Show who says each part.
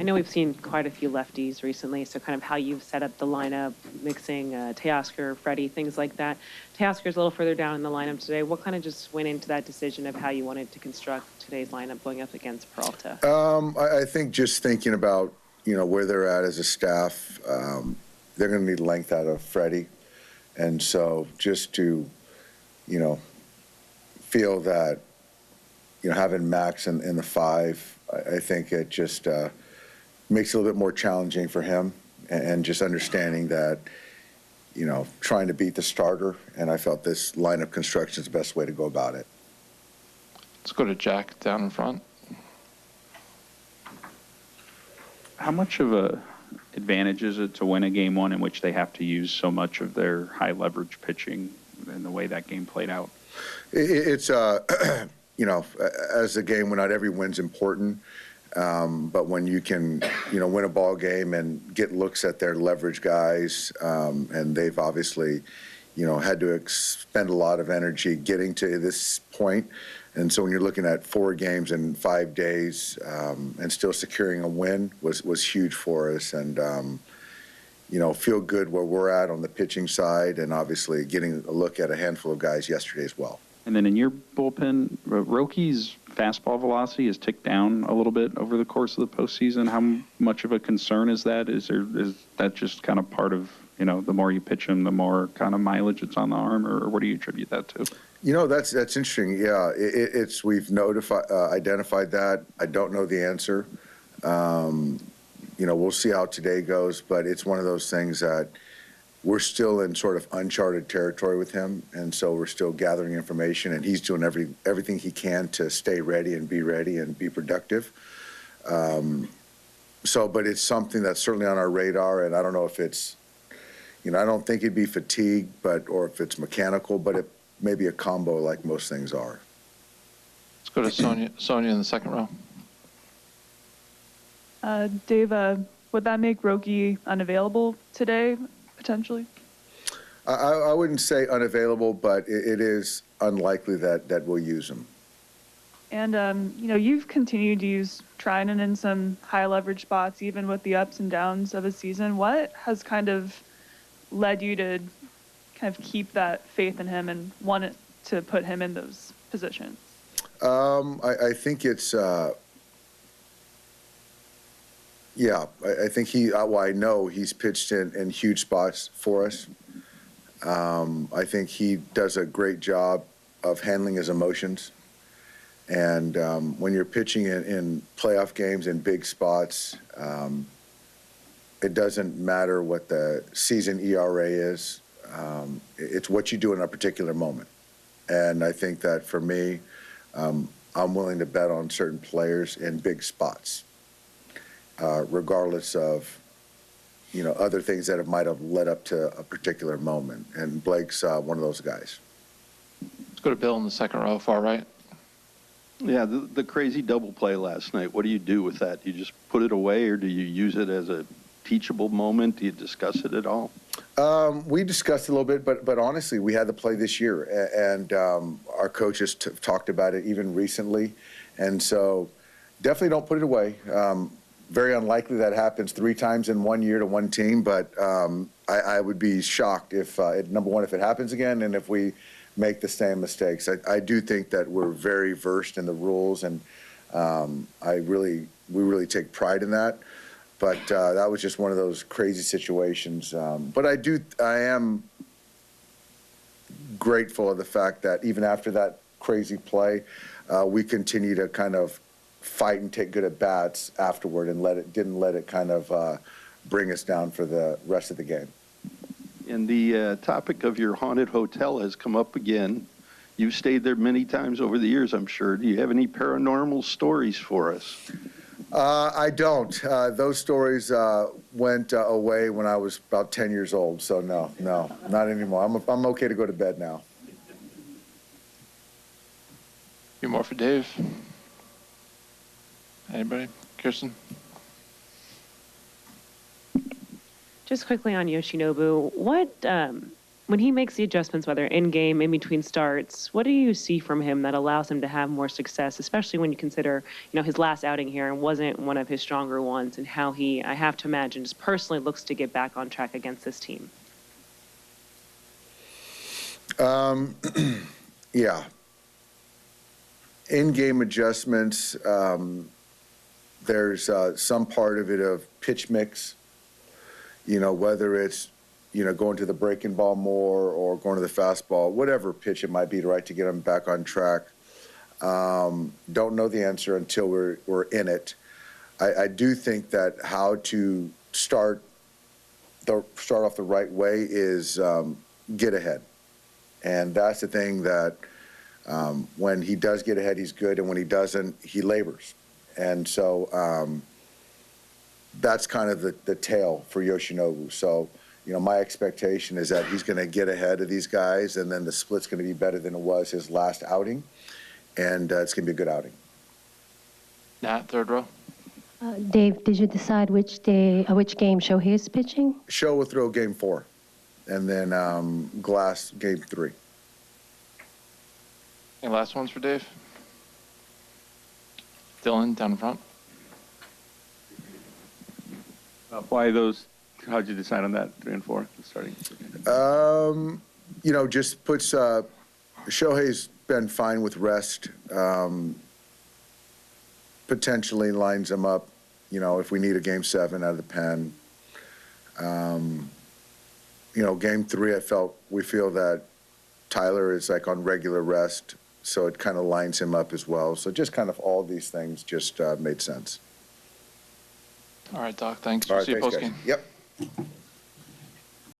Speaker 1: I know we've seen quite a few lefties recently, so kind of how you've set up the lineup, mixing Teoscar, Freddie, things like that. Teoscar's a little further down in the lineup today. What kind of just went into that decision of how you wanted to construct today's lineup going up against Peralta?
Speaker 2: I think just thinking about, where they're at as a staff, they're going to need length out of Freddie. And so just to, feel that, having Max in the 5, I think it just makes it a little bit more challenging for him, and just understanding that, trying to beat the starter, and I felt this lineup construction is the best way to go about it.
Speaker 3: Let's go to Jack down in front.
Speaker 4: How much of a advantage is it to win a game one in which they have to use so much of their high leverage pitching and the way that game played out?
Speaker 2: It's as a game when not every win's important, but when you can, win a ball game and get looks at their leverage guys, and they've obviously, had to expend a lot of energy getting to this point. And so when you're looking at 4 games in 5 days, and still securing a win was huge for us. And, feel good where we're at on the pitching side, and obviously getting a look at a handful of guys yesterday as well.
Speaker 4: And then in your bullpen, Roki's fastball velocity has ticked down a little bit over the course of the postseason. How much of a concern is that? Is that just kind of part of, the more you pitch him, the more kind of mileage it's on the arm, or what do you attribute that to?
Speaker 2: That's interesting. Yeah, we've identified that. I don't know the answer. We'll see how today goes, but it's one of those things that we're still in sort of uncharted territory with him, and so we're still gathering information, and he's doing everything he can to stay ready and be productive. But it's something that's certainly on our radar, and I don't know if it's, I don't think it'd be fatigue, or if it's mechanical, but it may be a combo like most things are.
Speaker 3: Let's go to Sonia in the second row.
Speaker 5: Dave, would that make Roki unavailable today, potentially?
Speaker 2: I wouldn't say unavailable, but it is unlikely that we'll use him.
Speaker 5: And, you've continued to use Trinan in some high leverage spots, even with the ups and downs of a season. What has kind of led you to kind of keep that faith in him and want to put him in those positions?
Speaker 2: I think it's, I think I know he's pitched in huge spots for us. I think he does a great job of handling his emotions. And when you're pitching in playoff games in big spots, it doesn't matter what the season ERA is. It's what you do in a particular moment. And I think that for me, I'm willing to bet on certain players in big spots, regardless of, other things that might have led up to a particular moment. And Blake's one of those guys.
Speaker 3: Let's go to Bill in the second row, far right.
Speaker 6: Yeah, the crazy double play last night, what do you do with that? Do you just put it away, or do you use it as a teachable moment? Do you discuss it at all?
Speaker 2: We discussed it a little bit, but honestly, we had the play this year, and our coaches talked about it even recently. And so definitely don't put it away. Very unlikely that happens 3 times in 1 year to one team, but I would be shocked if, number one, if it happens again, and if we make the same mistakes. I do think that we're very versed in the rules, and we really take pride in that. But that was just one of those crazy situations. But I am grateful of the fact that even after that crazy play, we continue to kind of fight and take good at bats afterward, and didn't let it kind of bring us down for the rest of the game.
Speaker 6: And the topic of your haunted hotel has come up again. You've stayed there many times over the years, I'm sure. Do you have any paranormal stories for us?
Speaker 2: I don't. Those stories went away when I was about 10 years old, so no, not anymore. I'm okay to go to bed now.
Speaker 3: A few more for Dave. Anybody? Kirsten?
Speaker 1: Just quickly on Yoshinobu, what when he makes the adjustments, whether in game, in between starts, what do you see from him that allows him to have more success, especially when you consider, his last outing here wasn't one of his stronger ones, and how he, I have to imagine, just personally looks to get back on track against this team?
Speaker 2: Yeah. In-game adjustments, there's some part of it of pitch mix, whether it's, going to the breaking ball more or going to the fastball, whatever pitch it might be, right, to get him back on track. Don't know the answer until we're in it. I do think that how to start off the right way is get ahead. And that's the thing that when he does get ahead, he's good, and when he doesn't, he labors. And so that's kind of the tale for Yoshinobu. So, my expectation is that he's going to get ahead of these guys, and then the split's going to be better than it was his last outing, and it's going to be a good outing.
Speaker 3: Nat, third row.
Speaker 7: Dave, did you decide which game Shohei is pitching?
Speaker 2: Show will throw game 4, and then Glass game 3.
Speaker 3: Any last ones for Dave? Dylan, down in front.
Speaker 8: Why those? How'd you decide on that 3 and 4 starting?
Speaker 2: Just puts Shohei's been fine with rest. Potentially lines him up, if we need a game 7 out of the pen. Game 3, we feel that Tyler is like on regular rest, so it kind of lines him up as well. So just kind of all these things just made sense.
Speaker 3: All right, Doc, thanks.
Speaker 2: All right,
Speaker 3: See you
Speaker 2: thanks,
Speaker 3: post-game.
Speaker 2: guys. Yep.